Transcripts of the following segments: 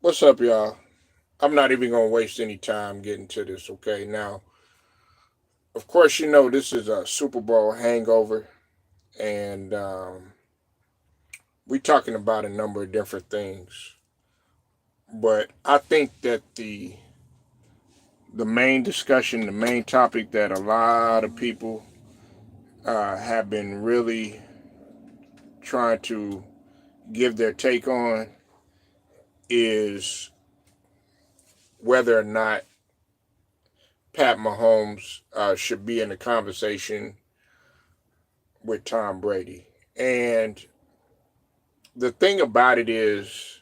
What's up, y'all? I'm not even going to waste any time getting to this, okay? Now, of course, this is a Super Bowl hangover, and we're talking about a number of different things. But I think that the main discussion, the main topic that a lot of people have been really trying to give their take on is whether or not Pat Mahomes should be in the conversation with Tom Brady. And the thing about it is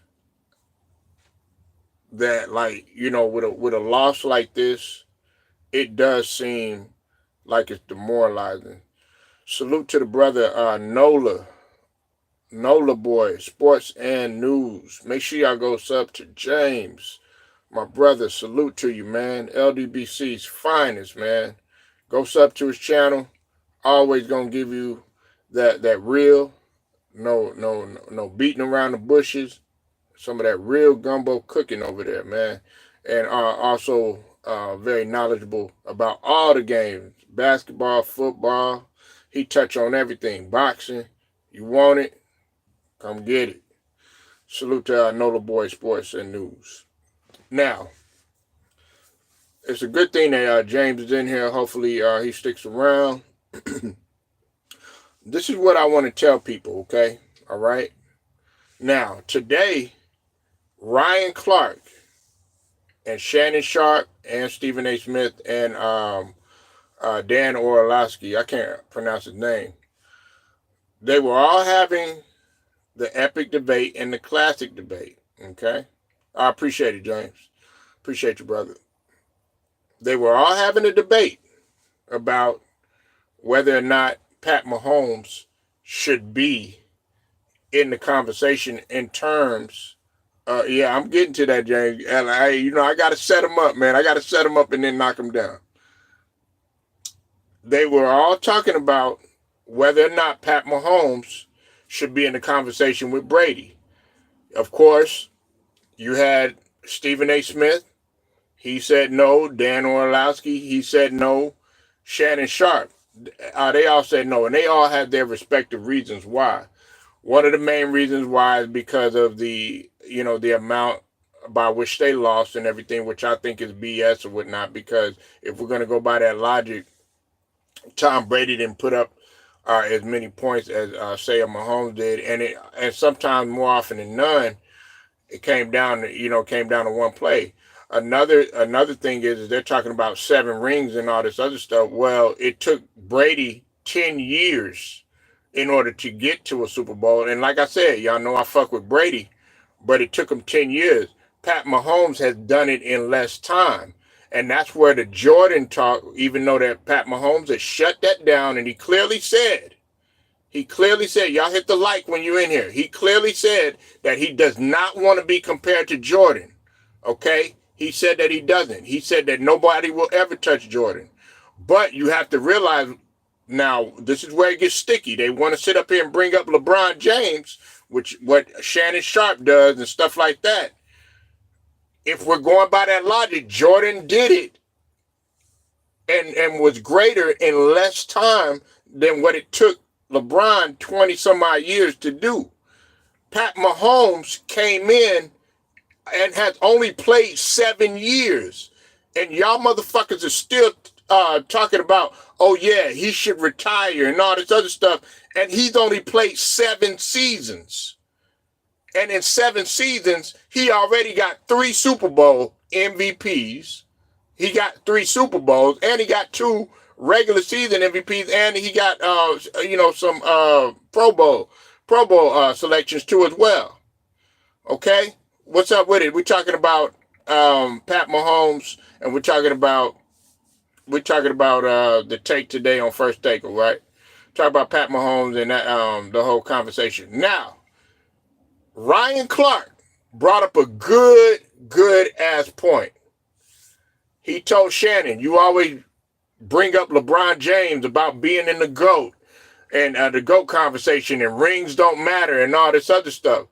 that, like, with a loss like this, it does seem like it's demoralizing. Salute to the brother Nola boy, sports and news. Make sure y'all go sub to James, my brother. Salute to you, man. LDBC's finest, man. Go sub to his channel. Always gonna give you that real, no beating around the bushes. Some of that real gumbo cooking over there, man. And also very knowledgeable about all the games, basketball, football. He touch on everything. Boxing. You want it? Come get it. Salute to our Nola Boy Sports and News. Now, it's a good thing that James is in here. Hopefully he sticks around. This is what I want to tell people, okay? All right? Now, today, Ryan Clarke and Shannon Sharp and Stephen A. Smith and Dan Orlowski, I can't pronounce his name, they were all having the epic debate and the classic debate, okay? I appreciate it, James. Appreciate you, brother. They were all having a debate about whether or not Pat Mahomes should be in the conversation in terms. Yeah, I'm getting to that, James. And I got to set him up, man. I got to set him up and then knock him down. They were all talking about whether or not Pat Mahomes should be in the conversation with Brady. Of course, you had Stephen A. Smith. He said no. Dan Orlowski, he said no. Shannon Sharp, they all said no. And they all had their respective reasons why. One of the main reasons why is because of the amount by which they lost and everything, which I think is BS or whatnot, because if we're going to go by that logic, Tom Brady didn't put up as many points as say a Mahomes did, and sometimes more often than none, it came down to one play. Another thing is they're talking about 7 rings and all this other stuff. Well, it took Brady 10 years in order to get to a Super Bowl, and like I said, y'all know I fuck with Brady, but it took him 10 years. Pat Mahomes has done it in less time. And that's where the Jordan talk, even though that Pat Mahomes has shut that down, and he clearly said, y'all hit the like when you're in here. He clearly said that he does not want to be compared to Jordan. Okay? He said that he doesn't. He said that nobody will ever touch Jordan. But you have to realize now, this is where it gets sticky. They want to sit up here and bring up LeBron James, which what Shannon Sharp does and stuff like that. If we're going by that logic, Jordan did it and was greater in less time than what it took LeBron 20 some odd years to do. Pat Mahomes came in and has only played 7 years. And y'all motherfuckers are still talking about, oh yeah, he should retire and all this other stuff. And he's only played 7 seasons. And in 7 seasons, he already got 3 Super Bowl MVPs. He got 3 Super Bowls, and he got 2 regular season MVPs, and he got some Pro Bowl selections too as well. Okay, what's up with it? We're talking about Pat Mahomes, and we're talking about the take today on First Take, all right? Talk about Pat Mahomes and that the whole conversation now. Ryan Clarke brought up a good ass point. He told Shannon, you always bring up LeBron James about being in the GOAT and the GOAT conversation and rings don't matter and all this other stuff.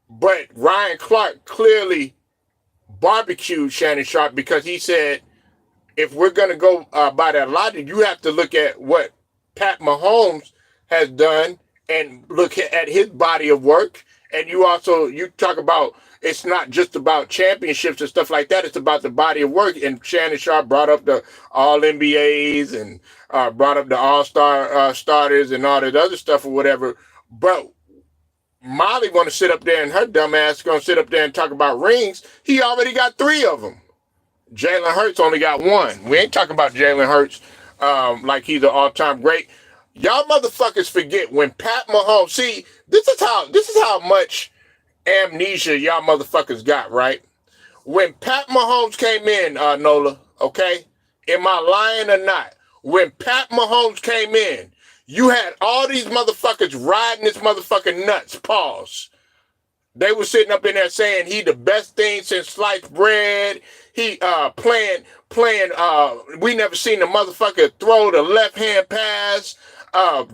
But Ryan Clarke clearly barbecued Shannon Sharpe because he said, if we're going to go by that logic, you have to look at what Pat Mahomes has done and look at his body of work. And you talk about, it's not just about championships and stuff like that. It's about the body of work. And Shannon Sharpe brought up the all NBAs and brought up the all-star starters and all that other stuff or whatever. But Molly want to sit up there and her dumb ass going to sit up there and talk about rings. He already got 3 of them. Jalen Hurts only got 1. We ain't talking about Jalen Hurts like he's an all-time great. Y'all motherfuckers forget when Pat Mahomes. See, this is how much amnesia y'all motherfuckers got, right? When Pat Mahomes came in, Nola, okay? Am I lying or not? When Pat Mahomes came in, you had all these motherfuckers riding this motherfucking nuts. Pause. They were sitting up in there saying he the best thing since sliced bread. He playing. We never seen the motherfucker throw the left hand pass.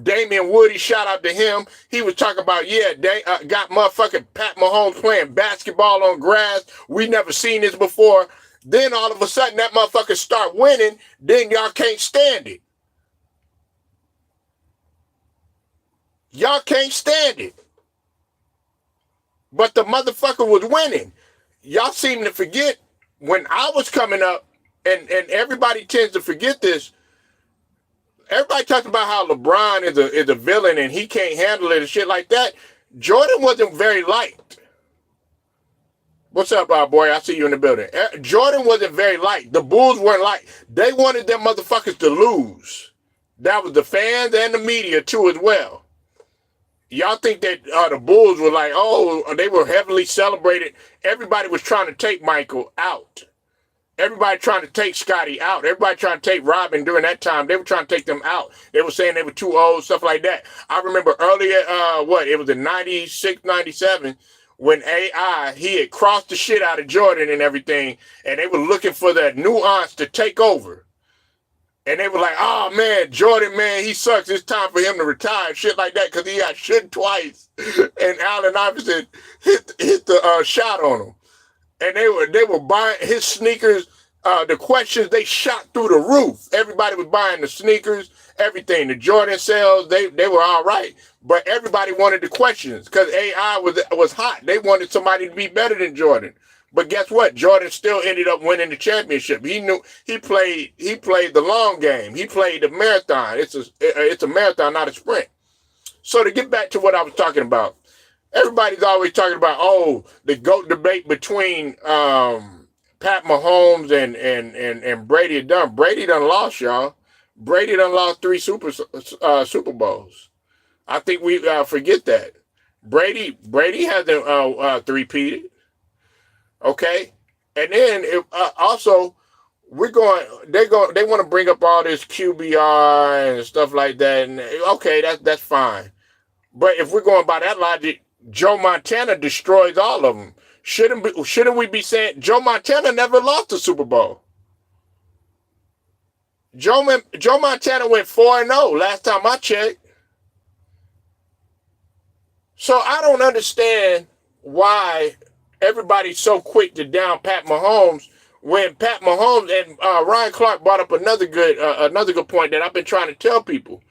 Damian Woody, shout out to him. He was talking about, they got motherfucking Pat Mahomes playing basketball on grass. We never seen this before. Then all of a sudden that motherfucker start winning. Then y'all can't stand it. Y'all can't stand it. But the motherfucker was winning. Y'all seem to forget when I was coming up, and everybody tends to forget this. Everybody talks about how LeBron is a villain and he can't handle it and shit like that. Jordan wasn't very liked. What's up, boy? I see you in the building. Jordan wasn't very liked. The Bulls weren't liked. They wanted them motherfuckers to lose. That was the fans and the media too as well. Y'all think that the Bulls were like, oh, they were heavily celebrated. Everybody was trying to take Michael out. Everybody trying to take Scotty out. Everybody trying to take Robin during that time. They were trying to take them out. They were saying they were too old, stuff like that. I remember earlier, it was in 96, 97, when he had crossed the shit out of Jordan and everything, and they were looking for that nuance to take over. And they were like, oh, man, Jordan, man, he sucks. It's time for him to retire, shit like that, because he got shit twice. And Allen Iverson hit the shot on him. And they were buying his sneakers. The questions, they shot through the roof. Everybody was buying the sneakers, everything. The Jordan sales, they were all right. But everybody wanted the questions because AI was hot. They wanted somebody to be better than Jordan. But guess what? Jordan still ended up winning the championship. He knew he played the long game. He played the marathon. It's a marathon, not a sprint. So to get back to what I was talking about, everybody's always talking about, the GOAT debate between Pat Mahomes and Brady done. Brady done lost, y'all. Brady done lost 3 Super Bowls. I think we forget that. Brady hasn't three-peated. Okay, and then also they want to bring up all this QBR and stuff like that, and okay, that's fine. But if we're going by that logic, Joe Montana destroys all of them. Shouldn't we be saying Joe Montana never lost a Super Bowl? Joe Montana went 4-0 last time I checked. So I don't understand why everybody's so quick to down Pat Mahomes when Pat Mahomes and Ryan Clarke brought up another good point that I've been trying to tell people.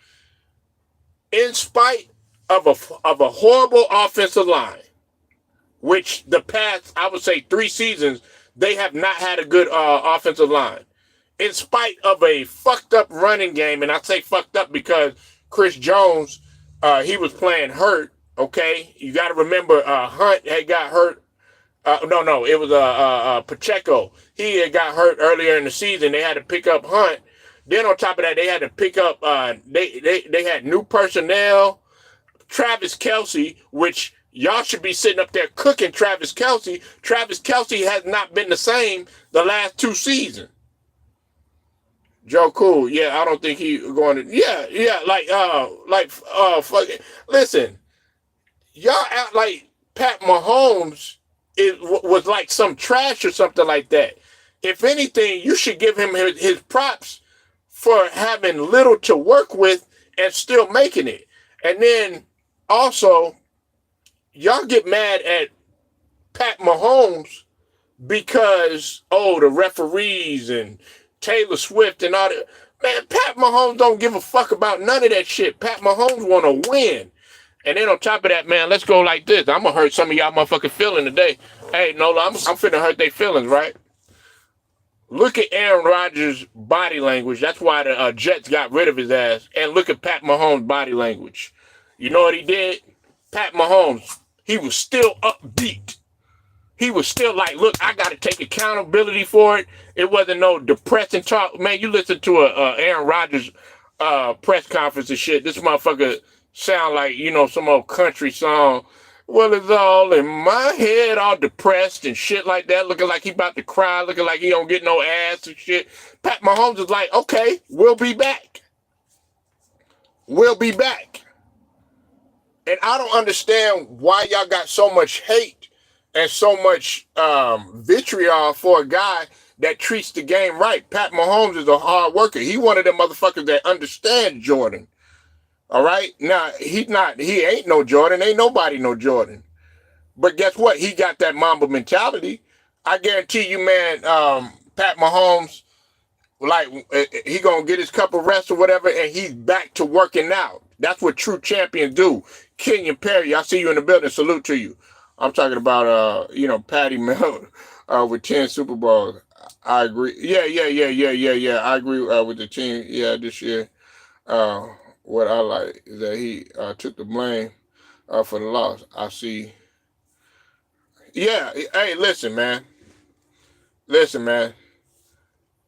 In spite of a horrible offensive line, which the past, I would say 3 seasons, they have not had a good offensive line. In spite of a fucked up running game, and I say fucked up because Chris Jones, he was playing hurt, okay? You got to remember Hunt had got hurt. It was Pacheco. He had got hurt earlier in the season. They had to pick up Hunt. Then on top of that, they had to pick up, they had new personnel. Travis Kelce, which y'all should be sitting up there cooking Travis Kelce. Travis Kelce has not been the same the last 2 seasons. Joe Cool, I don't think he going to, fuck it. Listen, y'all act like Pat Mahomes was like some trash or something like that. If anything, you should give him his props for having little to work with and still making it. And then also, y'all get mad at Pat Mahomes because, oh, the referees and Taylor Swift and all that. Man, Pat Mahomes don't give a fuck about none of that shit. Pat Mahomes want to win. And then on top of that, man, let's go like this. I'm going to hurt some of y'all motherfucking feelings today. Hey, Nola, I'm finna hurt their feelings, right? Look at Aaron Rodgers' body language. That's why the Jets got rid of his ass. And look at Pat Mahomes' body language. You know what he did? Pat Mahomes, he was still upbeat. He was still like, look, I got to take accountability for it. It wasn't no depressing talk. Man, you listen to a Aaron Rodgers press conference and shit. This motherfucker sound like, you know, some old country song. Well, it's all in my head, all depressed and shit like that, looking like he about to cry, looking like he don't get no ass and shit. Pat Mahomes is like, okay, we'll be back. We'll be back. And I don't understand why y'all got so much hate and so much vitriol for a guy that treats the game right. Pat Mahomes is a hard worker. He one of them motherfuckers that understand Jordan. All right? Now, he ain't no Jordan. Ain't nobody no Jordan. But guess what? He got that Mamba mentality. I guarantee you, man, Pat Mahomes, like, he gonna get his cup of rest or whatever, and he's back to working out. That's what true champions do. Kenyon Perry, I see you in the building. Salute to you. I'm talking about, Patty Mel with 10 Super Bowls. I agree. Yeah. I agree with the team. Yeah, this year. What I like is that he took the blame for the loss. I see. Yeah. Hey, listen, man.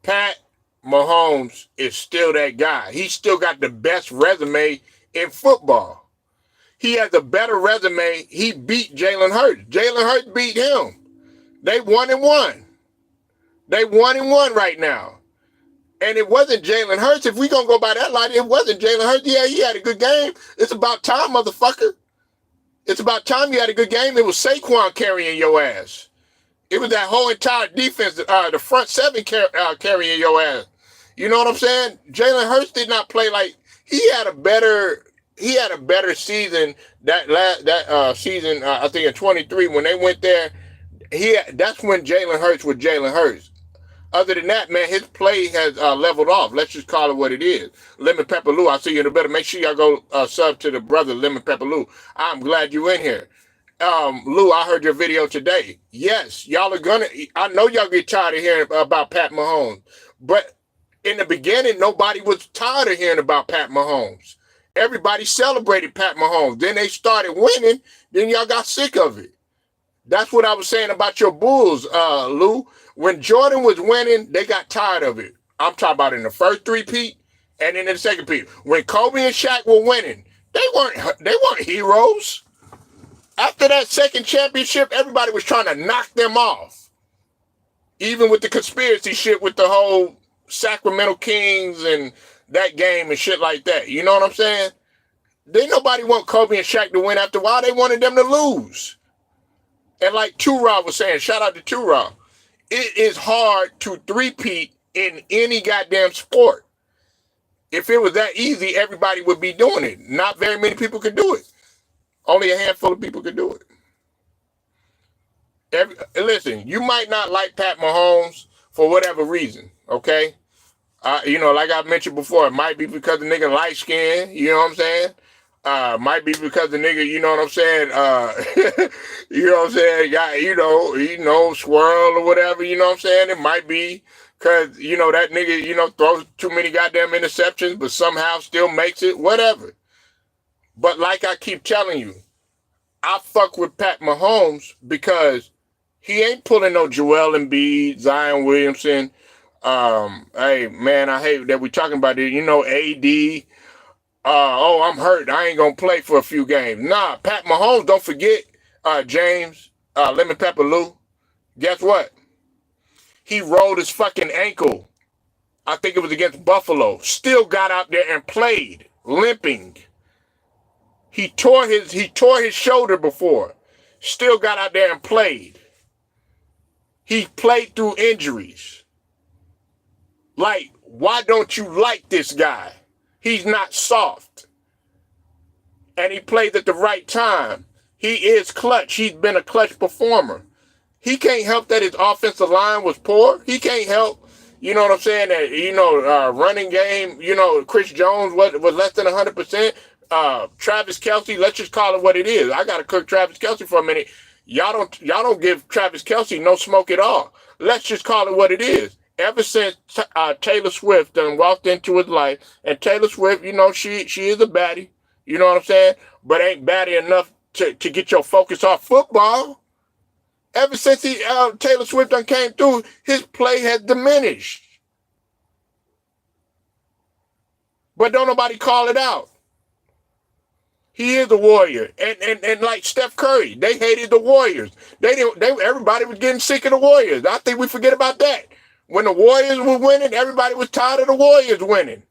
Pat Mahomes is still that guy. He still got the best resume in football. He has a better resume. He beat Jalen Hurts. Jalen Hurts beat him. They 1-1. They 1-1 right now. And it wasn't Jalen Hurts. If we gonna go by that line, it wasn't Jalen Hurts. Yeah, he had a good game. It's about time, motherfucker. It's about time you had a good game. It was Saquon carrying your ass. It was that whole entire defense, the front seven carrying your ass. You know what I'm saying? Jalen Hurts did not play like he had a better season that season. I think in 23 when they went there. That's when Jalen Hurts was Jalen Hurts. Other than that, man, his play has leveled off. Let's just call it what it is. Lemon Pepper Lou, I see you in the better. Make sure y'all go sub to the brother Lemon Pepper Lou. I'm glad you in here. Lou, I heard your video today. Yes, y'all are gonna. I know y'all get tired of hearing about Pat Mahomes, but in the beginning, nobody was tired of hearing about Pat Mahomes. Everybody celebrated Pat Mahomes. Then they started winning. Then y'all got sick of it. That's what I was saying about your Bulls, Lou. When Jordan was winning, they got tired of it. I'm talking about in the first three-peat and in the second peat. When Kobe and Shaq were winning, they weren't heroes. After that second championship, everybody was trying to knock them off. Even with the conspiracy shit with the whole Sacramento Kings and that game and shit like that. You know what I'm saying? Didn't nobody want Kobe and Shaq to win after a while. They wanted them to lose. And like Two-Raw was saying, shout out to Two-Raw, it is hard to three-peat in any goddamn sport. If it was that easy, everybody would be doing it. Not very many people could do it. Only a handful of people could do it. Listen, you might not like Pat Mahomes for whatever reason, okay? Like I mentioned before, it might be because the nigga light skin, you know what I'm saying? Might be because the nigga, you know what I'm saying? You know what I'm saying? Yeah, swirl or whatever, you know what I'm saying? It might be because, that nigga, throws too many goddamn interceptions, but somehow still makes it, whatever. But like I keep telling you, I fuck with Pat Mahomes because he ain't pulling no Joel Embiid, Zion Williamson. Hey, man, I hate that we talking about it. AD. I'm hurt. I ain't going to play for a few games. Nah, Pat Mahomes, don't forget, James, Lemon Pepper Lou. Guess what? He rolled his fucking ankle. I think it was against Buffalo. Still got out there and played, limping. He tore his shoulder before. Still got out there and played. He played through injuries. Like, why don't you like this guy? He's not soft. And he plays at the right time. He is clutch. He's been a clutch performer. He can't help that his offensive line was poor. He can't help, you know what I'm saying, that, running game, Chris Jones was less than 100%. Travis Kelce, let's just call it what it is. I got to cook Travis Kelce for a minute. Y'all don't give Travis Kelce no smoke at all. Let's just call it what it is. Ever since Taylor Swift done walked into his life, and Taylor Swift, she is a baddie, you know what I'm saying, but ain't baddie enough to get your focus off football. Ever since Taylor Swift done came through, his play has diminished. But don't nobody call it out. He is a warrior. And like Steph Curry, they hated the Warriors. Everybody was getting sick of the Warriors. I think we forget about that. When the Warriors were winning, everybody was tired of the Warriors winning.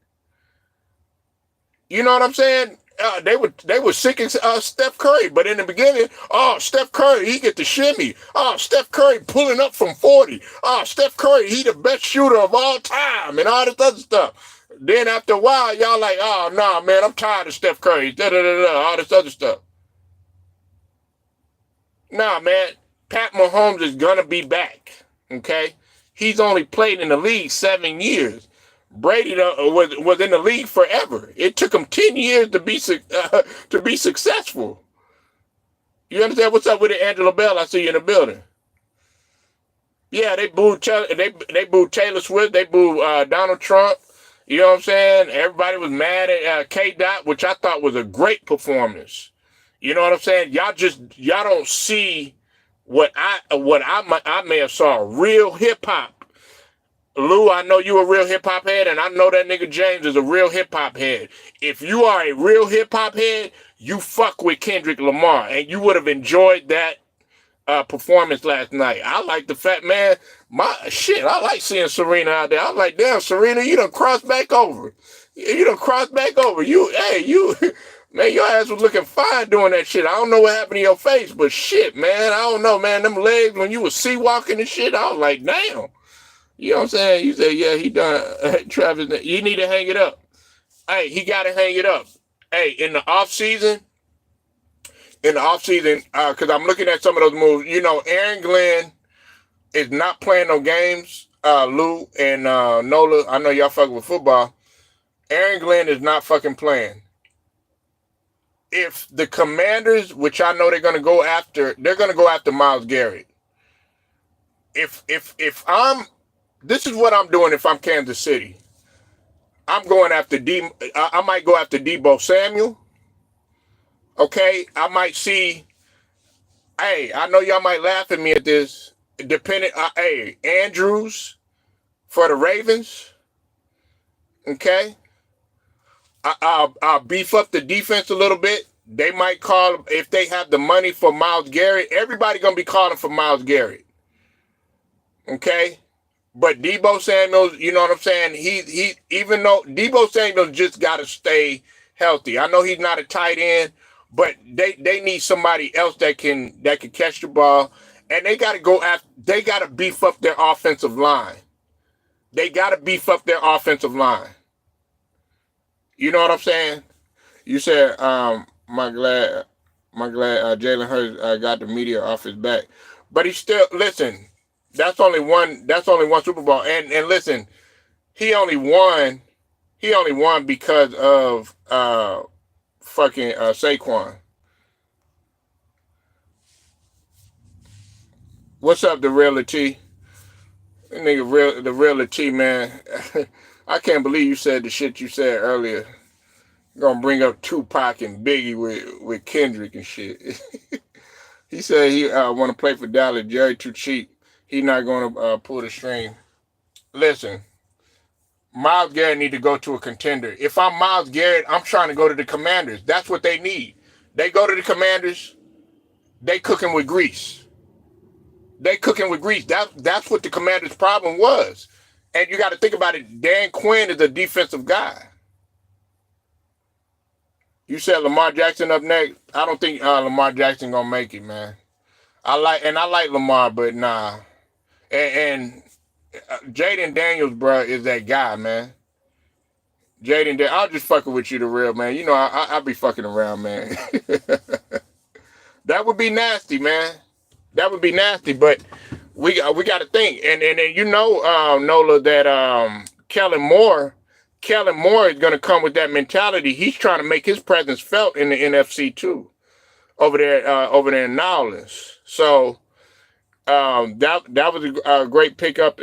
You know what I'm saying? They were sick of Steph Curry, but in the beginning, Steph Curry, he get the shimmy. Steph Curry pulling up from 40. Steph Curry, he the best shooter of all time, and all this other stuff. Then after a while, y'all like, oh, nah, man, I'm tired of Steph Curry, all this other stuff. Nah, man, Pat Mahomes is going to be back, okay? He's only played in the league 7 years. Brady was in the league forever. It took him 10 years to be successful. You understand? What's up with it, Angela Bell? I see you in the building. Yeah, they booed Taylor Swift. They booed Donald Trump. You know what I'm saying? Everybody was mad at K-Dot, which I thought was a great performance. You know what I'm saying? Y'all don't see what I may have saw. Real hip hop. Lou, I know you a real hip hop head, and I know that nigga James is a real hip hop head. If you are a real hip hop head, you fuck with Kendrick Lamar, and you would have enjoyed that performance last night. I like the fact, man, I like seeing Serena out there. I was like, damn, Serena, you done crossed back over. You done crossed back over. Man, your ass was looking fine doing that shit. I don't know what happened to your face, but shit, man, I don't know, man. Them legs, when you was sea walking and shit, I was like, damn. You know what I'm saying? You say, yeah, he done. Travis, you need to hang it up. Hey, he got to hang it up. Hey, in the off season, because I'm looking at some of those moves. Aaron Glenn is not playing no games. Lou and Nola, I know y'all fucking with football. Aaron Glenn is not fucking playing. If the Commanders, which I know they're gonna go after Myles Garrett. This is what I'm doing if I'm Kansas City. I'm going after I might go after Deebo Samuel. Okay, I might see. Hey, I know y'all might laugh at me at this. Andrews for the Ravens. Okay, I'll beef up the defense a little bit. They might call, if they have the money for Myles Garrett. Everybody gonna be calling for Myles Garrett. Okay. But Deebo Samuel, you know what I'm saying? He even though Deebo Samuel just got to stay healthy. I know he's not a tight end, but they need somebody else that can catch the ball, and they got to go after. They got to beef up their offensive line. You know what I'm saying? You said, my glad Jalen Hurts got the media off his back, but he still listen. That's only one Super Bowl. And listen, he only won because of fucking Saquon. What's up, the real T? The real T, man. I can't believe you said the shit you said earlier. You're gonna bring up Tupac and Biggie with Kendrick and shit. He said he want to play for Dallas. Jerry too cheap. He's not going to pull the string. Listen, Myles Garrett need to go to a contender. If I'm Myles Garrett, I'm trying to go to the Commanders. That's what they need. They go to the Commanders, they cooking with grease. That's what the Commanders' problem was. And you got to think about it. Dan Quinn is a defensive guy. You said Lamar Jackson up next. I don't think Lamar Jackson going to make it, man. I like Lamar, but nah. And Jaden Daniels, bro, is that guy, man. I'll just fucking with you, the real, man. You know, I'll be fucking around, man. That would be nasty, man. That would be nasty. But we got to think, and you know, Nola, that Kellen Moore is going to come with that mentality. He's trying to make his presence felt in the NFC too, over there in New Orleans. So that was a great pickup.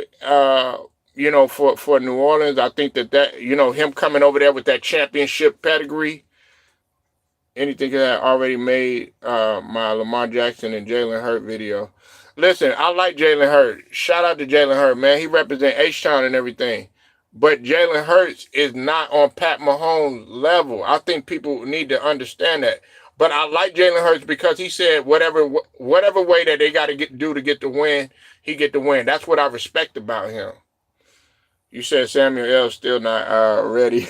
You know, for New Orleans, I think that you know, him coming over there with that championship pedigree. Anything that I already made my Lamar Jackson and Jalen Hurts video. Listen, I like Jalen Hurts. Shout out to Jalen Hurts, man. He represents H-Town and everything. But Jalen Hurts is not on Pat Mahomes' level. I think people need to understand that. But I like Jalen Hurts because he said whatever way that they got to do to get the win, he get the win. That's what I respect about him. You said Samuel L. still not ready.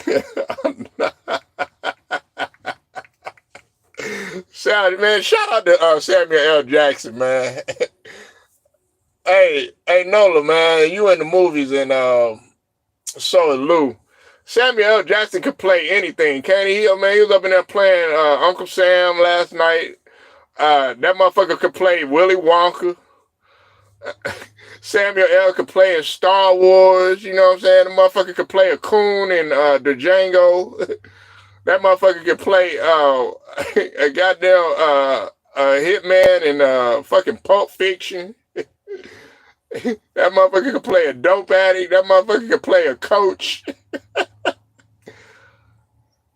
Man, shout out to Samuel L. Jackson, man. hey, Nola, man, you in the movies, and so is Lou. Samuel L. Jackson could play anything, can't he? Man, he was up in there playing Uncle Sam last night. That motherfucker could play Willy Wonka. Samuel L. could play in Star Wars, you know what I'm saying? The motherfucker could play a coon in the Django. That motherfucker could play a goddamn hitman in fucking Pulp Fiction. That motherfucker could play a dope addict. That motherfucker could play a coach.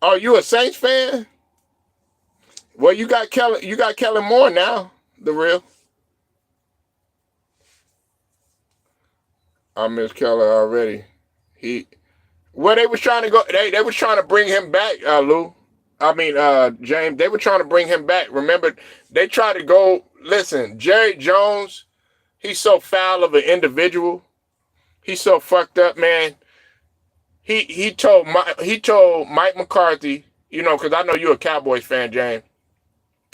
Oh, you a Saints fan? Well, you got Kellen Moore now, the real. I miss Keller already. Well, they was trying to go. They was trying to bring him back, Lou. I mean, James. They were trying to bring him back. Remember, they tried to go. Listen, Jerry Jones. He's so foul of an individual. He's so fucked up, man. He told Mike McCarthy. You know, because I know you're a Cowboys fan, James.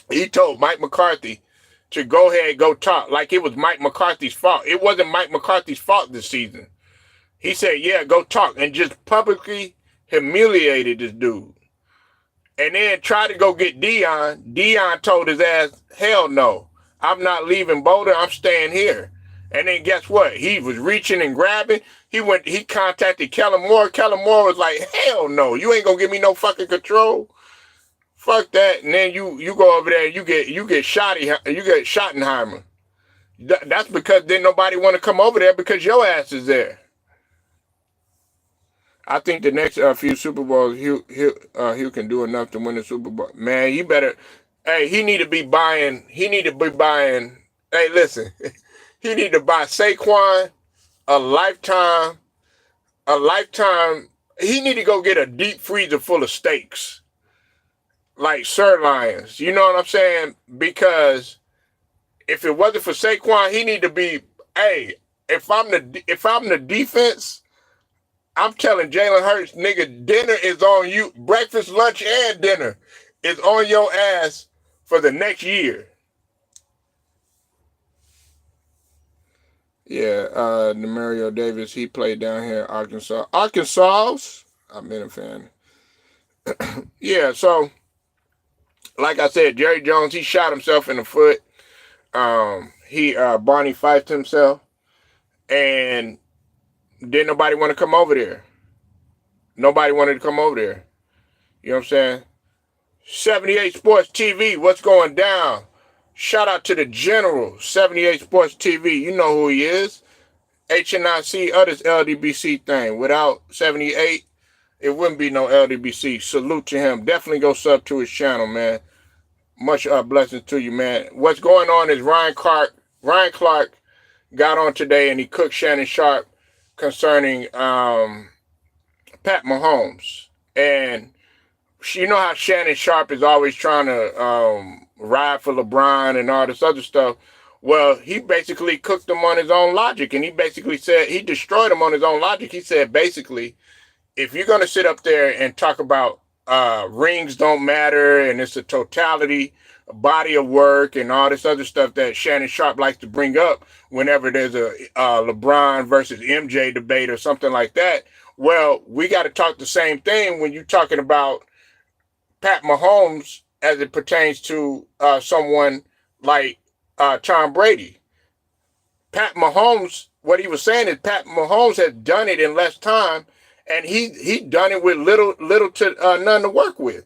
He told Mike McCarthy to go ahead, go talk, like it was Mike McCarthy's fault. It wasn't Mike McCarthy's fault this season. He said, yeah, go talk, and just publicly humiliated this dude. And then tried to go get Dion. Dion told his ass, hell no, I'm not leaving Boulder, I'm staying here. And then guess what? He was reaching and grabbing. He contacted Kellen Moore. Kellen Moore was like, hell no, you ain't gonna give me no fucking control. Fuck that. And then you go over there and you get Schottenheimer. That's because then nobody want to come over there because your ass is there. I think the next few Super Bowls, Hugh can do enough to win the Super Bowl. Man, you better. Hey, he need to be buying. Hey, listen, he need to buy Saquon a lifetime. He need to go get a deep freezer full of steaks, like sirloins. You know what I'm saying? Because if it wasn't for Saquon, he need to be. Hey, if I'm the defense. I'm telling Jalen Hurts, nigga, dinner is on you. Breakfast, lunch, and dinner is on your ass for the next year. Yeah, Demario Davis, he played down here in Arkansas. Arkansas? I've been a fan. Yeah, so, like I said, Jerry Jones, he shot himself in the foot. Barney Fifed himself. And didn't nobody want to come over there. Nobody wanted to come over there. You know what I'm saying? 78 Sports TV, what's going down? Shout out to the General, 78 Sports TV. You know who he is. HNIC, others LDBC thing. Without 78, it wouldn't be no LDBC. Salute to him. Definitely go sub to his channel, man. Much blessings to you, man. What's going on is Ryan Clarke got on today and he cooked Shannon Sharpe concerning Pat Mahomes. And you know how Shannon Sharpe is always trying to ride for LeBron and all this other stuff. Well, he basically cooked him on his own logic. And he basically said, he destroyed him on his own logic. He said, basically, if you're going to sit up there and talk about rings don't matter and it's a totality, a body of work and all this other stuff that Shannon Sharpe likes to bring up whenever there's a LeBron versus MJ debate or something like that. Well, we got to talk the same thing when you're talking about Pat Mahomes as it pertains to someone like Tom Brady. Pat Mahomes, what he was saying is Pat Mahomes has done it in less time, and he done it with little to none to work with.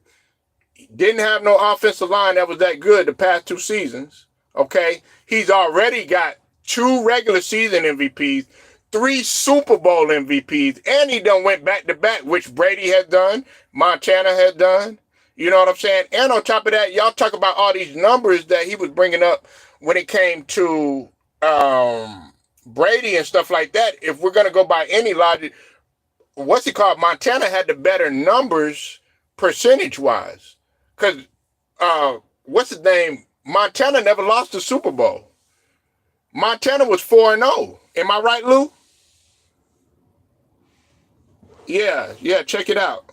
Didn't have no offensive line that was that good the past 2 seasons. Okay, he's already got 2 regular season MVPs, 3 Super Bowl MVPs, and he done went back to back, which Brady has done, Montana has done. You know what I'm saying? And on top of that, y'all talk about all these numbers that he was bringing up when it came to Brady and stuff like that. If we're gonna go by any logic, what's it called? Montana had the better numbers percentage wise. Because, what's his name? Montana never lost the Super Bowl. Montana was 4-0. Am I right, Lou? Yeah, check it out.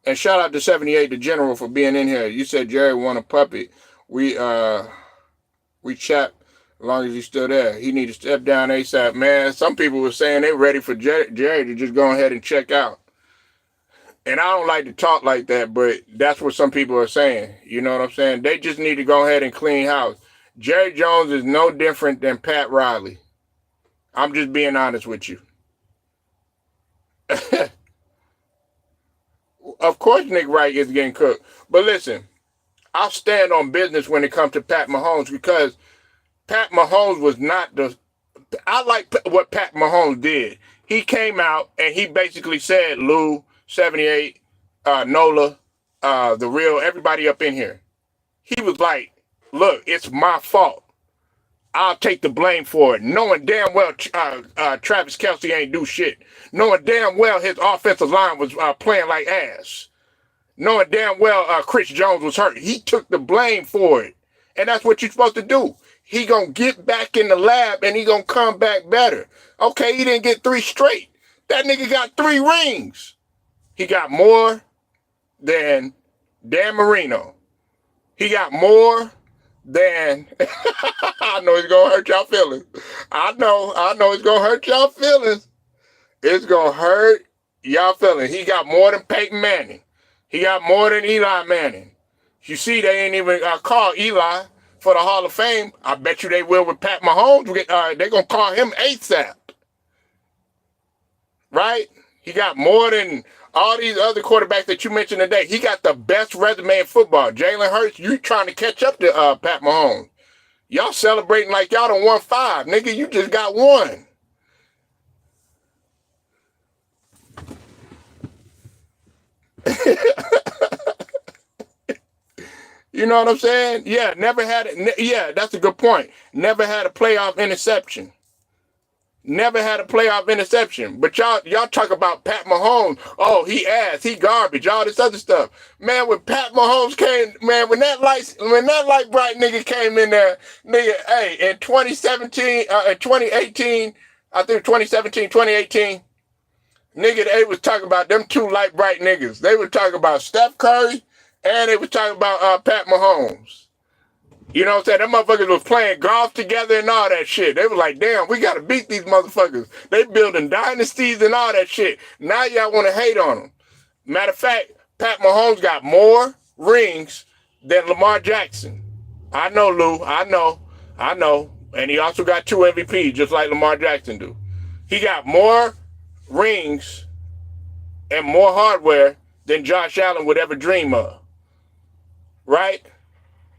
And shout out to 78, the General, for being in here. You said Jerry want a puppy. We chat as long as he's still there. He need to step down ASAP, man. Some people were saying they're ready for Jerry to just go ahead and check out. And I don't like to talk like that, but that's what some people are saying. You know what I'm saying? They just need to go ahead and clean house. Jerry Jones is no different than Pat Riley. I'm just being honest with you. Of course Nick Wright is getting cooked. But listen, I'll stand on business when it comes to Pat Mahomes, because Pat Mahomes was not the... I like what Pat Mahomes did. He came out and he basically said, Lou, 78, Nola, the real, everybody up in here. He was like, look, it's my fault. I'll take the blame for it. Knowing damn well Travis Kelce ain't do shit. Knowing damn well his offensive line was playing like ass. Knowing damn well Chris Jones was hurt. He took the blame for it. And that's what you're supposed to do. He gonna get back in the lab and he gonna come back better. Okay, he didn't get 3 straight. That nigga got 3 rings. He got more than Dan Marino. He got more than... I know it's going to hurt y'all feelings. I know it's going to hurt y'all feelings. It's going to hurt y'all feelings. He got more than Peyton Manning. He got more than Eli Manning. You see, they ain't even call Eli for the Hall of Fame. I bet you they will with Pat Mahomes. They're going to call him ASAP. Right? He got more than all these other quarterbacks that you mentioned today. He got the best resume in football. Jalen Hurts, you trying to catch up to Pat Mahomes. Y'all celebrating like y'all done won 5. Nigga, you just got 1. You know what I'm saying? Yeah, never had it. Yeah, that's a good point. Never had a playoff interception. Never had a playoff interception. But y'all talk about Pat Mahomes. Oh, he ass, he garbage, all this other stuff. Man, when Pat Mahomes came, man, when that light bright nigga came in there, nigga, hey, in 2017, in 2018, I think 2017, 2018, nigga, they was talking about them 2 light bright niggas. They were talking about Steph Curry and they were talking about Pat Mahomes. You know what I'm saying? Them motherfuckers was playing golf together and all that shit. They was like, damn, we got to beat these motherfuckers. They building dynasties and all that shit. Now y'all want to hate on them. Matter of fact, Pat Mahomes got more rings than Lamar Jackson. I know, Lou. I know. And he also got 2 MVPs, just like Lamar Jackson do. He got more rings and more hardware than Josh Allen would ever dream of. Right?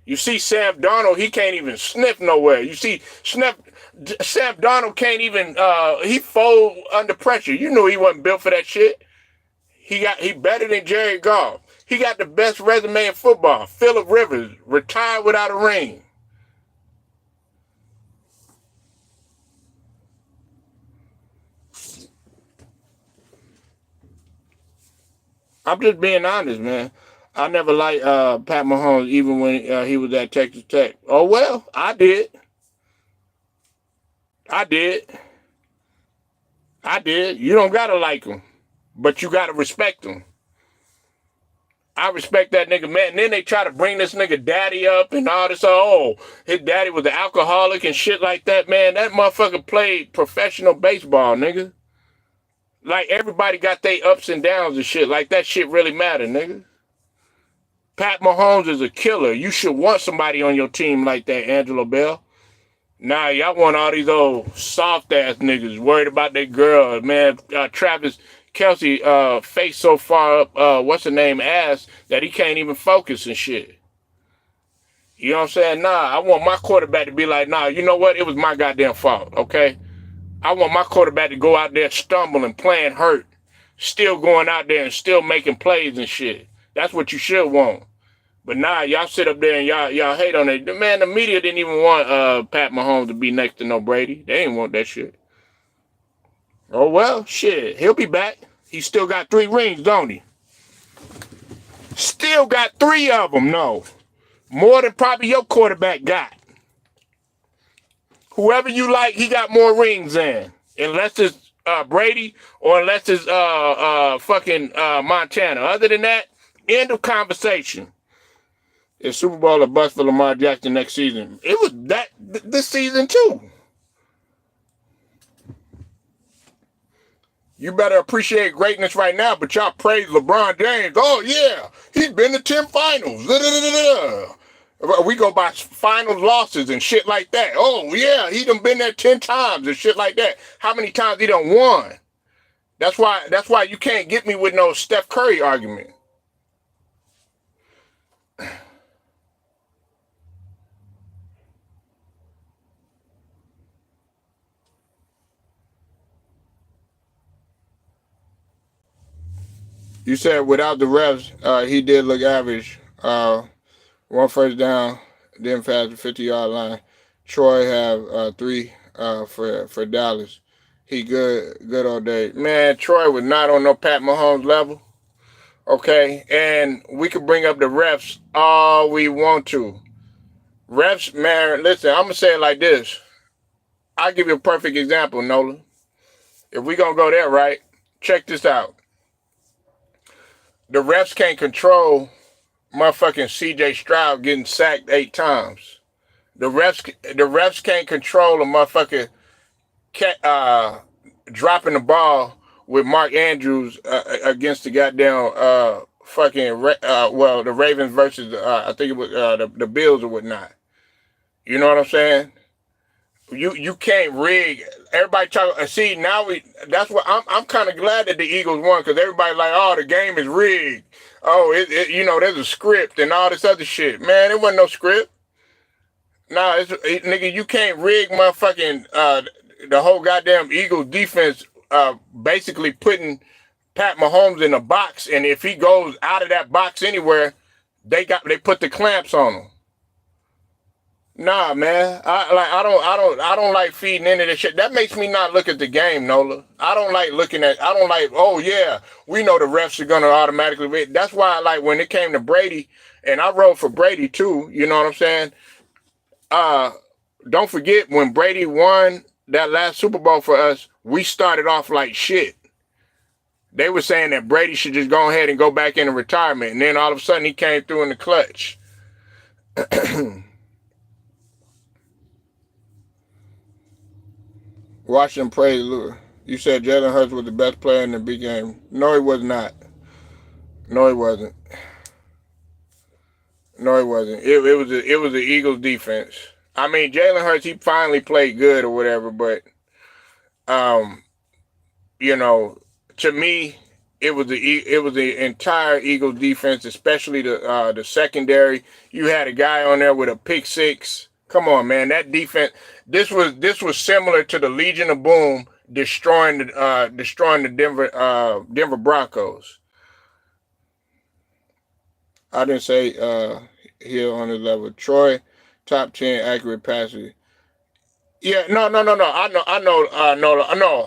You see Sam Darnold, he can't even sniff nowhere. You see Sam Darnold can't even, he fold under pressure. You knew he wasn't built for that shit. He better than Jared Goff. He got the best resume in football. Phillip Rivers, retired without a ring. I'm just being honest, man. I never liked Pat Mahomes, even when he was at Texas Tech. Oh, well, I did. You don't got to like him, but you got to respect him. I respect that nigga, man. And then they try to bring this nigga daddy up and all this. Oh, his daddy was an alcoholic and shit like that, man. That motherfucker played professional baseball, nigga. Like, everybody got their ups and downs and shit. Like, that shit really matter, nigga. Pat Mahomes is a killer. You should want somebody on your team like that, Angelo Bell. Nah, y'all want all these old soft ass niggas worried about their girl, man. Travis Kelsey face so far up, what's her name, ass that he can't even focus and shit. You know what I'm saying? Nah, I want my quarterback to be like, nah, you know what? It was my goddamn fault, okay? I want my quarterback to go out there stumbling, playing hurt, still going out there and still making plays and shit. That's what you should want. But nah, y'all sit up there and y'all hate on it. Man, the media didn't even want Pat Mahomes to be next to no Brady. They didn't want that shit. Oh well, shit. He'll be back. He still got 3 rings, don't he? Still got 3 of them, no. More than probably your quarterback got. Whoever you like, he got more rings in. Unless it's Brady or unless it's fucking Montana. Other than that, end of conversation. It's Super Bowl or bust for Lamar Jackson next season. It was that this season too. You better appreciate greatness right now, but y'all praise LeBron James. Oh yeah, he's been to 10 finals. We go by final losses and shit like that. Oh yeah, he done been there 10 times and shit like that. How many times he done won? That's why you can't get me with no Steph Curry argument. You said without the refs, he did look average. 1 first down, didn't pass the 50-yard line. Troy have 3 for Dallas. He good all day. Man, Troy was not on no Pat Mahomes level. Okay, and we could bring up the refs all we want to. Refs, man, listen, I'm gonna say it like this. I'll give you a perfect example, Nolan. If we gonna go there, right? Check this out. The refs can't control motherfucking C.J. Stroud getting sacked 8 times. The refs can't control a motherfucking dropping the ball with Mark Andrews against the goddamn the Ravens versus I think it was the Bills or whatnot. You know what I'm saying? You can't rig. Everybody talk. See now that's what I'm kind of glad that the Eagles won because everybody like, oh, the game is rigged. Oh, there's a script and all this other shit. Man, there wasn't no script. Nah, nigga, you can't rig motherfucking the whole goddamn Eagles defense. Basically putting Pat Mahomes in a box, and if he goes out of that box anywhere, they put the clamps on him. Nah, man. I don't like feeding into this shit. That makes me not look at the game, Nola. I don't like, oh yeah, we know the refs are gonna automatically win. That's why I like when it came to Brady, and I wrote for Brady too, you know what I'm saying? Don't forget when Brady won that last Super Bowl for us, we started off like shit. They were saying that Brady should just go ahead and go back into retirement, and then all of a sudden he came through in the clutch. Washington praise Lou. You said Jalen Hurts was the best player in the big game. No, he was not. No, he wasn't. No, he wasn't. It was the Eagles defense. I mean, Jalen Hurts, he finally played good or whatever, but to me, it was the entire Eagles defense, especially the secondary. You had a guy on there with a pick six. Come on, man, that defense. This was similar to the Legion of Boom destroying the Denver Broncos. I didn't say here on the level. Troy, top 10 accurate passes. Yeah, no. I know.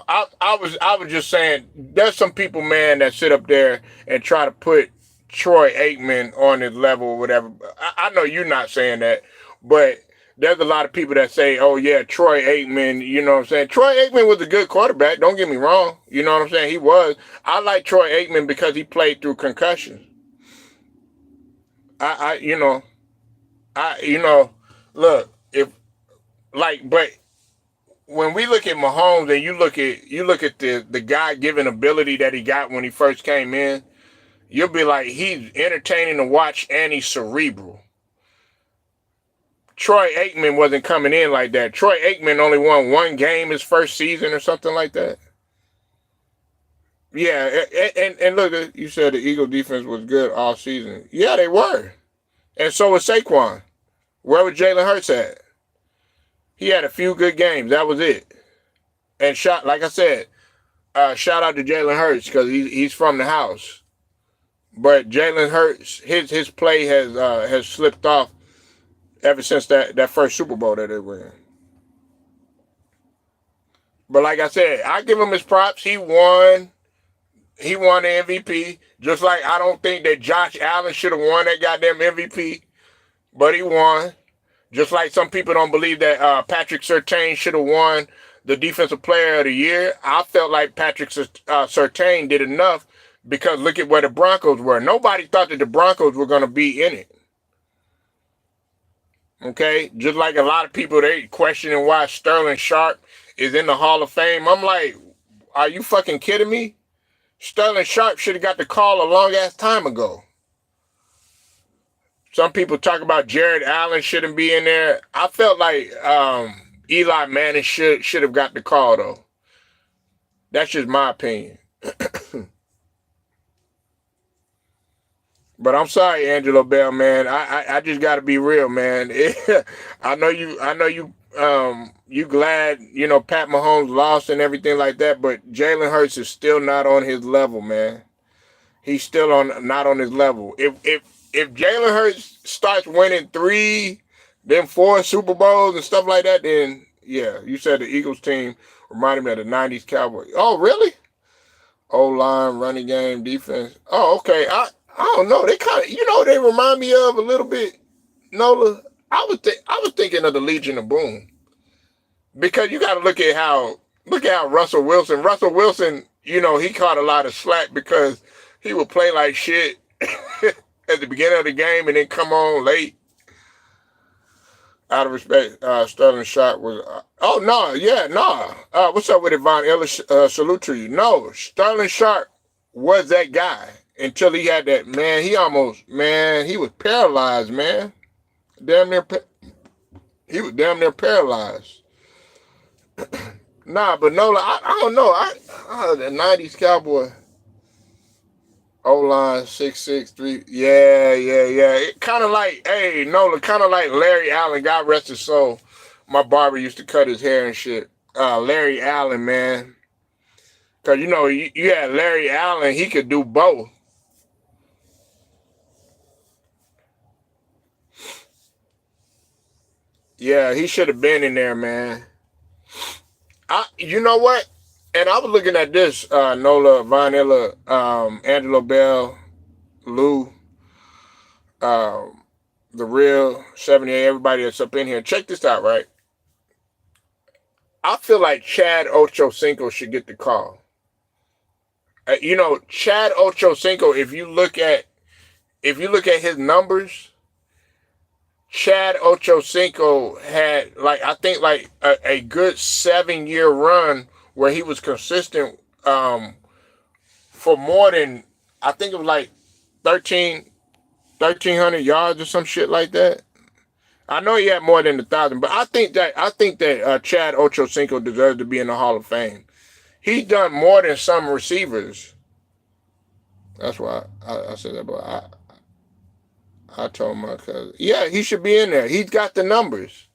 I was just saying. There's some people, man, that sit up there and try to put Troy Aikman on his level or whatever. I know you're not saying that, but there's a lot of people that say, "Oh yeah, Troy Aikman." You know what I'm saying? Troy Aikman was a good quarterback. Don't get me wrong. You know what I'm saying? He was. I like Troy Aikman because he played through concussions. Look, but when we look at Mahomes and you look at the God-given ability that he got when he first came in, You'll be like, he's entertaining to watch and he's cerebral. Troy Aikman wasn't coming in like that. Troy Aikman only won one game his first season or something like that. Yeah, and look, you said the Eagle defense was good all season. Yeah, they were. And so was Saquon. Where was Jalen Hurts at? He had a few good games. That was it. And like I said, shout out to Jalen Hurts because he's from the house. But Jalen Hurts, his play has slipped off ever since that first Super Bowl that they win. But like I said, I give him his props. He won the MVP. Just like I don't think that Josh Allen should have won that goddamn MVP, but he won. Just like some people don't believe that Patrick Surtain should have won the Defensive Player of the Year. I felt like Patrick Surtain did enough because look at where the Broncos were. Nobody thought that the Broncos were going to be in it. Okay? Just like a lot of people, they questioning why Sterling Sharp is in the Hall of Fame. I'm like, are you fucking kidding me? Sterling Sharp should have got the call a long-ass time ago. Some people talk about Jared Allen shouldn't be in there. I felt like Eli Manning should have got the call, though. That's just my opinion. But I'm sorry, Angelo Bell, man. I just got to be real, man. I know you you glad, Pat Mahomes lost and everything like that, but Jalen Hurts is still not on his level, man. He's still not on his level. If Jalen Hurts starts winning 3, then 4 Super Bowls and stuff like that, then yeah, you said the Eagles team reminded me of the 90s Cowboys. Oh, really? O-line, running game, defense. Oh, okay. I don't know. They kind of, they remind me of a little bit, Nola. I was thinking of the Legion of Boom. Because you got to look at how Russell Wilson, he caught a lot of slack because he would play like shit at the beginning of the game and then come on late. Out of respect, Sterling Sharp was. What's up with it, Von Ellis? Salute to you. No, Sterling Sharp was that guy until he had that, man. He was paralyzed, man. He was damn near paralyzed. Nah, but Nola, I don't know. The 90s Cowboy. O-line, 6'6", 3. Yeah. It kind of like, Nola, kind of like Larry Allen. God rest his soul. My barber used to cut his hair and shit. Larry Allen, man. Because, you had Larry Allen. He could do both. Yeah, he should have been in there, man. You know what? And I was looking at this, Nola, Vanilla, Angelo Bell, Lou, the real 78, everybody that's up in here. Check this out, right? I feel like Chad Ochocinco should get the call. Chad Ochocinco, if you look at his numbers, Chad Ochocinco had I think a good 7-year run where he was consistent for more than, I think it was like 1,300 yards or some shit like that. I know he had more than 1,000, but I think that Chad Ochocinco deserves to be in the Hall of Fame. He's done more than some receivers. That's why I said that, but I told my cousin, yeah, he should be in there. He's got the numbers.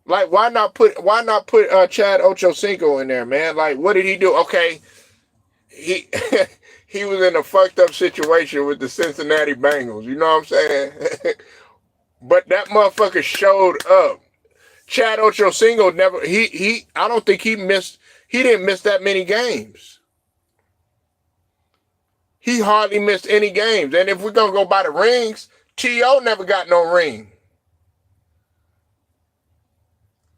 Like, why not put Chad Ochocinco in there, man? Like, what did he do? Okay, he he was in a fucked up situation with the Cincinnati Bengals. You know what I'm saying? But that motherfucker showed up. Chad Ochocinco never. I don't think he didn't miss that many games. He hardly missed any games. And if we're going to go by the rings, T.O. never got no ring.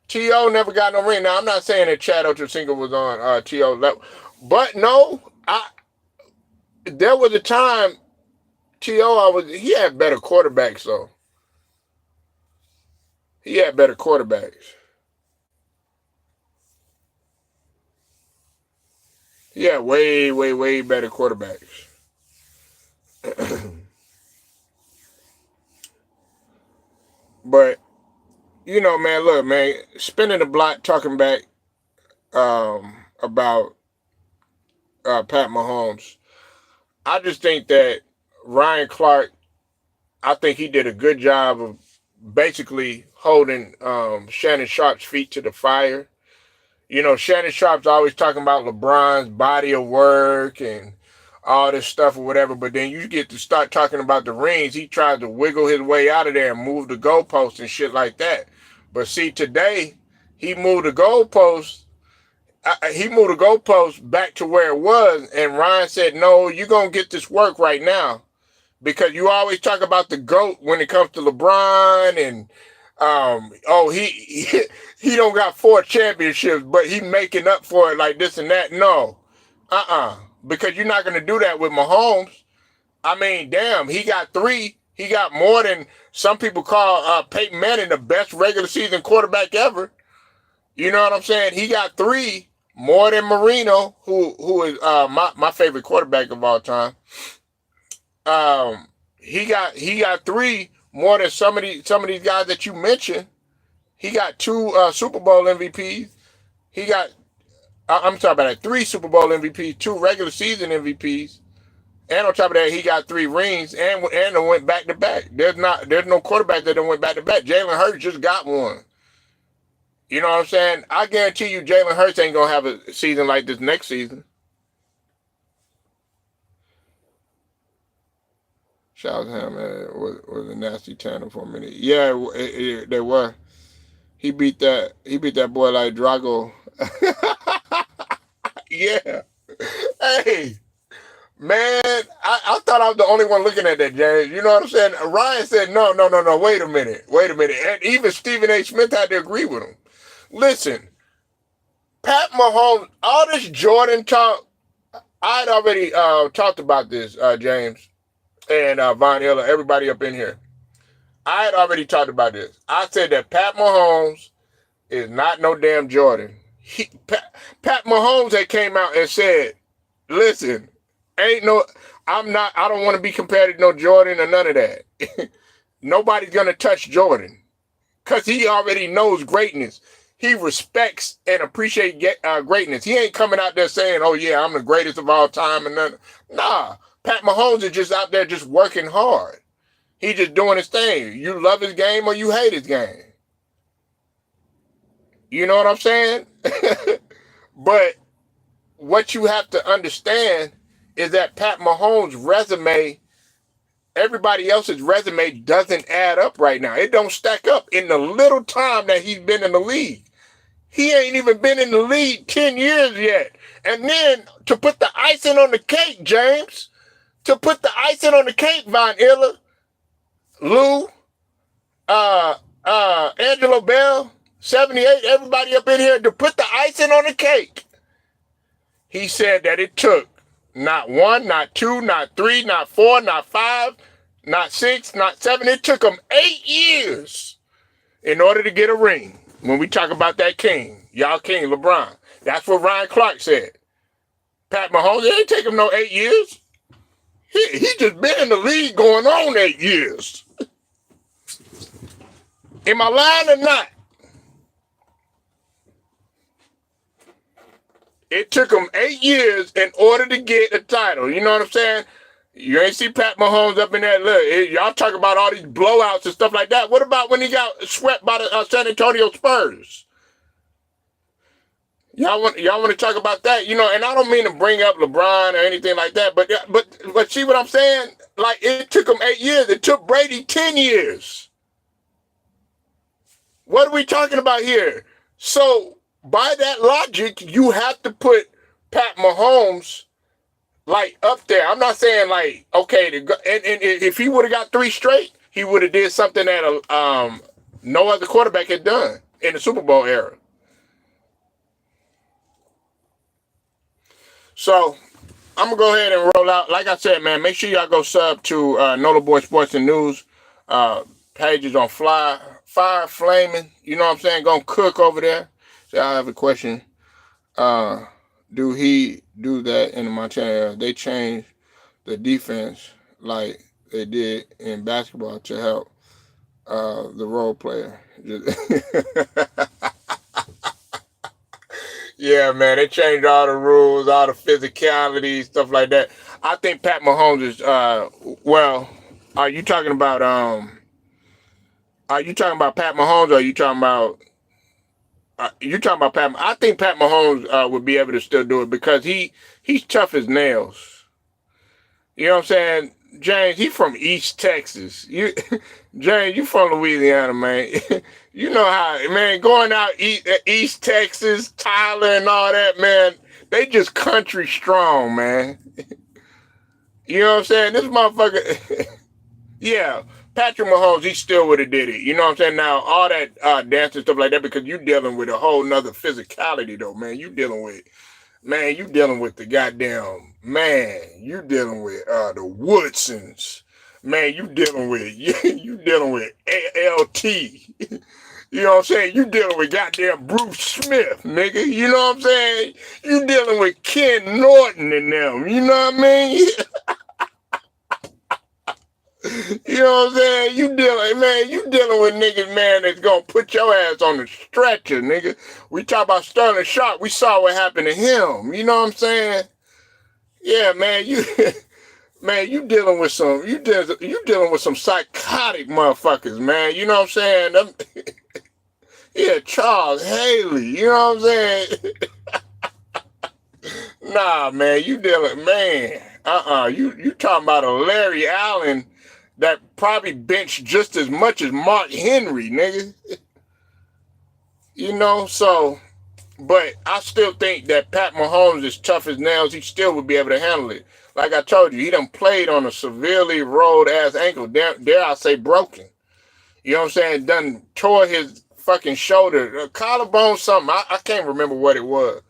T.O. never got no ring. Now, I'm not saying that Chad Ochocinco was on T.O. level. But no, there was a time T.O. he had better quarterbacks, though. He had better quarterbacks. He had way, way, way better quarterbacks. But man, look, man, spinning the block talking back about Pat Mahomes. I just think that Ryan Clarke, I think he did a good job of basically holding Shannon Sharp's feet to the fire. Shannon Sharp's always talking about LeBron's body of work and all this stuff or whatever, but then you get to start talking about the rings. He tried to wiggle his way out of there and move the goalposts and shit like that. But see, today, he moved the goalposts. He moved the goalposts back to where it was, and Ryan said, "No, you're gonna get this work right now." Because you always talk about the GOAT when it comes to LeBron and he don't got 4 championships, but he making up for it like this and that. No. Because you're not gonna do that with Mahomes. I mean, damn, he got 3. He got more than some people call Peyton Manning the best regular season quarterback ever. You know what I'm saying? He got 3 more than Marino, who is my favorite quarterback of all time. He got 3 more than some of these guys that you mentioned. He got 2 Super Bowl MVPs. I'm talking about 3 Super Bowl MVPs, 2 regular season MVPs, and on top of that, he got 3 rings and went back to back. There's no quarterback that went back to back. Jalen Hurts just got one. You know what I'm saying? I guarantee you, Jalen Hurts ain't gonna have a season like this next season. Shout out to him, man. It was a nasty tandem for a minute. Yeah, they were. He beat that boy like Drago. Yeah. Hey, man, I thought I was the only one looking at that, James. You know what I'm saying? Ryan said, no, wait a minute. And even Stephen A. Smith had to agree with him. Listen, Pat Mahomes, all this Jordan talk, I'd already talked about this, James, and Von Hiller, everybody up in here. I had already talked about this. I said that Pat Mahomes is not no damn Jordan. Pat Mahomes had came out and said, listen, I don't want to be compared to no Jordan or none of that. Nobody's going to touch Jordan because he already knows greatness. He respects and appreciates greatness. He ain't coming out there saying, oh yeah, I'm the greatest of all time. And none. Nah, Pat Mahomes is just out there just working hard. He just doing his thing. You love his game or you hate his game. You know what I'm saying? But what you have to understand is that Pat Mahomes' resume, everybody else's resume doesn't add up right now. It don't stack up in the little time that he's been in the league. He ain't even been in the league 10 years yet. And then to put the icing on the cake, James, to put the icing on the cake, Von Illa, Lou, Angelo Bell, 78, everybody up in here, to put the icing on the cake. He said that it took not 1, not 2, not 3, not 4, not 5, not 6, not 7. It took him 8 years in order to get a ring. When we talk about that king, y'all king, LeBron. That's what Ryan Clarke said. Pat Mahomes, it ain't take him no 8 years. He just been in the league going on 8 years. Am I lying or not? It took him 8 years in order to get a title. You know what I'm saying? You ain't see Pat Mahomes up in that. Look, y'all talk about all these blowouts and stuff like that. What about when he got swept by the San Antonio Spurs? Y'all want to talk about that? You know, and I don't mean to bring up LeBron or anything like that, but see what I'm saying? Like, it took him 8 years. It took Brady 10 years. What are we talking about here? So, by that logic, you have to put Pat Mahomes like up there. I'm not saying like, okay, and if he would have got 3 straight, he would have did something that no other quarterback had done in the Super Bowl era. So I'm gonna go ahead and roll out. Like I said, man, make sure y'all go sub to Nola Boy Sports and News pages on Fire Flaming. You know what I'm saying? Gonna cook over there. So I have a question. Do he do that in Montana? They changed the defense like they did in basketball to help the role player. Yeah, man, they changed all the rules, all the physicality, stuff like that. I think Pat Mahomes is well, are you talking about Pat Mahomes or are you talking about Pat? I think Pat Mahomes would be able to still do it because he's tough as nails. You know what I'm saying? James, he from East Texas. James, you from Louisiana, man. You know how, man, going out East Texas, Tyler and all that, man, they just country strong, man. You know what I'm saying? This motherfucker, yeah, Patrick Mahomes, he still would have did it. You know what I'm saying? Now, all that dance and stuff like that, because you dealing with a whole nother physicality, though, man. You dealing with the goddamn, man, you dealing with the Woodsons. Man, you dealing with LT. You know what I'm saying? You dealing with goddamn Bruce Smith, nigga. You know what I'm saying? You dealing with Ken Norton and them. You know what I mean? You know what I'm saying? You dealing with niggas, man, that's gonna put your ass on the stretcher, nigga. We talk about Sterling Sharp. We saw what happened to him. You know what I'm saying? Yeah, man, you dealing with some psychotic motherfuckers, man. You know what I'm saying? Yeah, Charles Haley. You know what I'm saying? Nah, man, you dealing, man. You talking about a Larry Allen that probably benched just as much as Mark Henry, nigga. You know, so, but I still think that Pat Mahomes is tough as nails. He still would be able to handle it. Like I told you, he done played on a severely rolled ass ankle. Dare I say broken. You know what I'm saying? Done tore his fucking shoulder, collarbone, something. I can't remember what it was.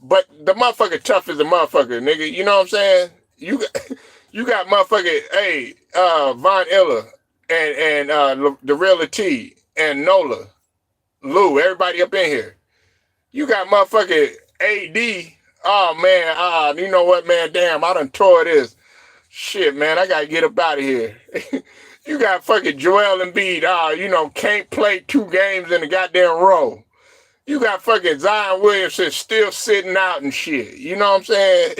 But the motherfucker tough as a motherfucker, nigga. You know what I'm saying? You got motherfucker, hey, Von Iller and the Real T and Nola, Lou, everybody up in here. You got motherfucker AD. Oh man, you know what, man? Damn, I done tore this. Shit, man, I gotta get up out of here. You got fucking Joel Embiid. Can't play 2 games in a goddamn row. You got fucking Zion Williamson still sitting out and shit. You know what I'm saying?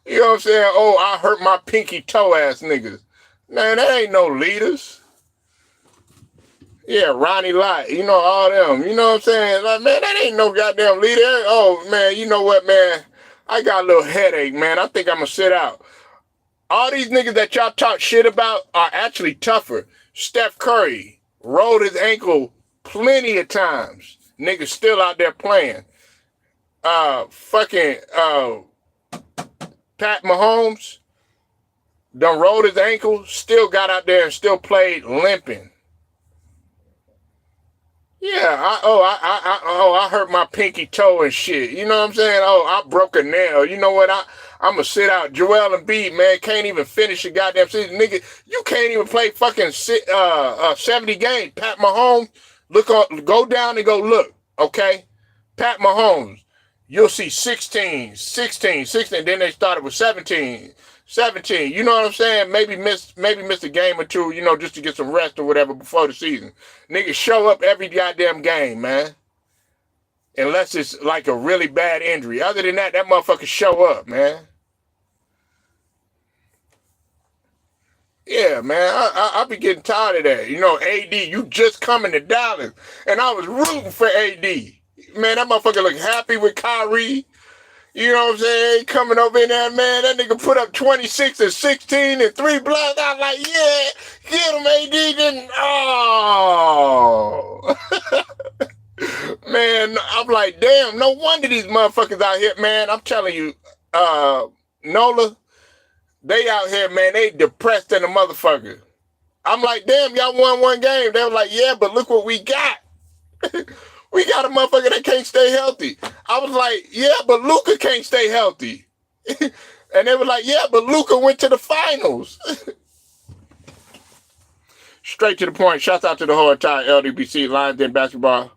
You know what I'm saying? Oh, I hurt my pinky toe ass niggas. Man, that ain't no leaders. Yeah, Ronnie Lott, all them. You know what I'm saying? Like, man, that ain't no goddamn leader. Oh, man, you know what, man? I got a little headache, man. I think I'm going to sit out. All these niggas that y'all talk shit about are actually tougher. Steph Curry rolled his ankle plenty of times. Niggas still out there playing. Pat Mahomes done rolled his ankle, still got out there and still played limping. Yeah, I hurt my pinky toe and shit. You know what I'm saying? Oh, I broke a nail. You know what? I'm going to sit out. Joel Embiid, man, can't even finish the goddamn season. Nigga, you can't even play fucking 70 games. Pat Mahomes, go down and go look, okay? Pat Mahomes, you'll see 16. Then they started with 17. You know what I'm saying? Maybe miss a game or two, just to get some rest or whatever before the season. Niggas show up every goddamn game, man. Unless it's like a really bad injury. Other than that motherfucker show up, man. Yeah, man, I be getting tired of that. AD, you just coming to Dallas. And I was rooting for AD. Man, that motherfucker look happy with Kyrie. You know what I'm saying? Coming over in there, man, that nigga put up 26 and 16 and 3 blocks. I was like, yeah, get him, AD. Then, oh. Man, I'm like, damn, no wonder these motherfuckers out here, man. I'm telling you, Nola, they out here, man, they depressed than a motherfucker. I'm like, damn, y'all won 1 game. They were like, yeah, but look what we got. We got a motherfucker that can't stay healthy. I was like, yeah, but Luka can't stay healthy. And they were like, yeah, but Luka went to the finals. Straight to the point. Shouts out to the whole entire LDBC Lions Den basketball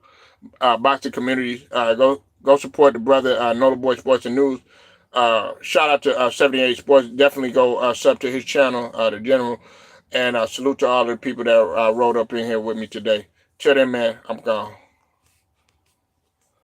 boxing community. Go support the brother, Nola Boy Sports and News. Shout out to 78 Sports. Definitely go sub to his channel, the General. And salute to all the people that rode up in here with me today. Till then, man, I'm gone.